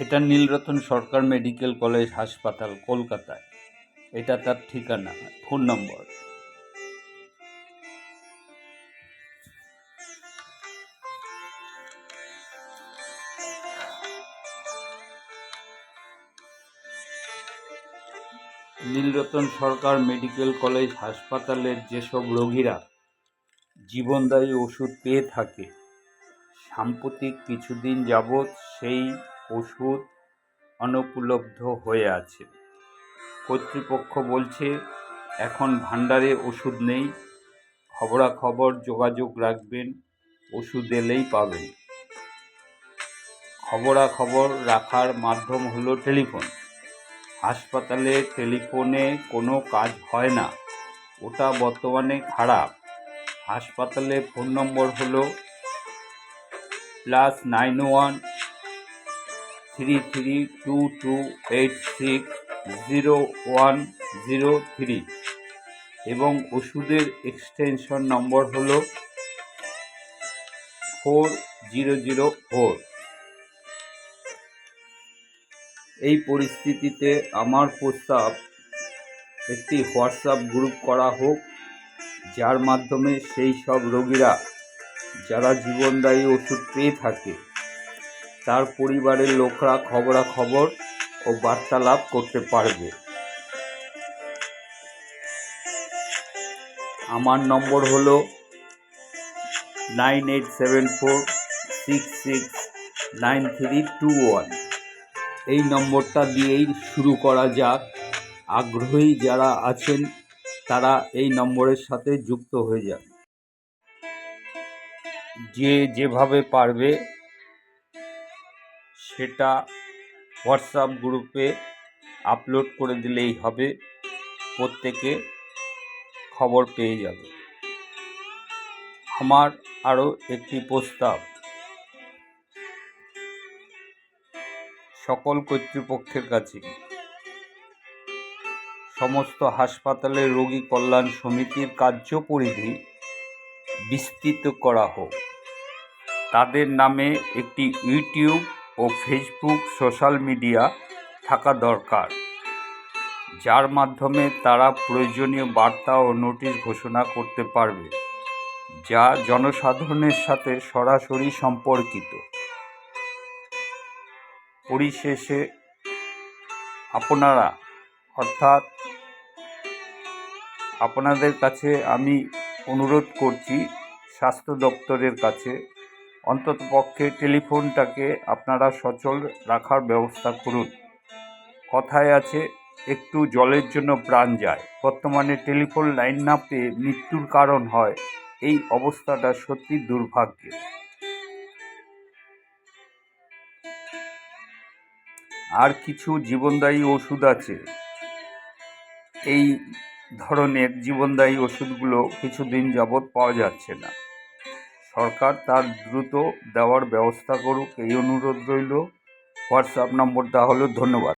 এটা নীলরতন সরকার medical college হাসপাতাল, কলকাতায়। এটা তার ঠিকানা, ফোন নম্বর। নীলরতন সরকার মেডিকেল কলেজ হাসপাতালের যেসব রোগীরা জীবনদায়ী ওষুধ পেয়ে থাকে, সাম্প্রতিক কিছুদিন যাবৎ সেই ওষুধ অনুপলব্ধ হয়ে আছে। কর্তৃপক্ষ বলছে এখন ভাণ্ডারে ওষুধ নেই, খবরাখবর যোগাযোগ রাখবেন, ওষুধ এলেই পাবেন। খবরাখবর রাখার মাধ্যম হলো টেলিফোন। হাসপাতালে টেলিফোনে কোনো কাজ হয় না, ওটা বর্তমানে খারাপ। হাসপাতালে ফোন নম্বর হলো +91 3322860103 এবং ওষুধের এক্সটেনশন নম্বর হলো 4004। এই পরিস্থিতিতে আমার প্রস্তাব একটি হোয়াটসঅ্যাপ গ্রুপ করা হোক, যার মাধ্যমে সেই সব রোগীরা যারা জীবনদায়ী ওষুধ পেয়ে থাকে তার পরিবারের লোকরা খবরাখবর ও বার্তালাপ করতে পারবে। আমার নম্বর হলো 9874669321। এই নম্বরটা দিয়েই শুরু করা যাক। আগ্রহী যারা আছেন তারা এই নম্বরের সাথে যুক্ত হয়ে যান। যে যেভাবে পারবে সেটা হোয়াটসঅ্যাপ গ্রুপে আপলোড করে দিলেই হবে, প্রত্যেকে খবর পেয়ে যাবে। আমার আরও একটি প্রস্তাব, সকল কর্তৃপক্ষের কাছে সমস্ত হাসপাতালের রোগী কল্যাণ সমিতির কার্যপরিধি বিস্তৃত করা হোক। তাদের নামে একটি ইউটিউব ও ফেসবুক সোশ্যাল মিডিয়া থাকা দরকার, যার মাধ্যমে তারা প্রয়োজনীয় বার্তা ও নোটিশ ঘোষণা করতে পারবে, যা জনসাধারণের সাথে সরাসরি সম্পর্কিত। পরিশেষে আপনাদের কাছে আমি অনুরোধ করছি, স্বাস্থ্য দপ্তরের কাছে অন্ততপক্ষে টেলিফোনটাকে আপনারা সচল রাখার ব্যবস্থা করুন। কথায় আছে, একটু জলের জন্য প্রাণ যায়। বর্তমানে টেলিফোন লাইন না পেয়ে মৃত্যুর কারণ হয়। এই অবস্থাটা সত্যি দুর্ভাগ্যের। আর কিছু জীবনদায়ী ওষুধ আছে, এই ধরনের জীবনদায়ী ওষুধগুলো কিছুদিন যাবৎ পাওয়া যাচ্ছে না। সরকার তার দ্রুত দেওয়ার ব্যবস্থা করুক, এই অনুরোধ রইল। হোয়াটসঅ্যাপ নম্বরটা হলো। ধন্যবাদ।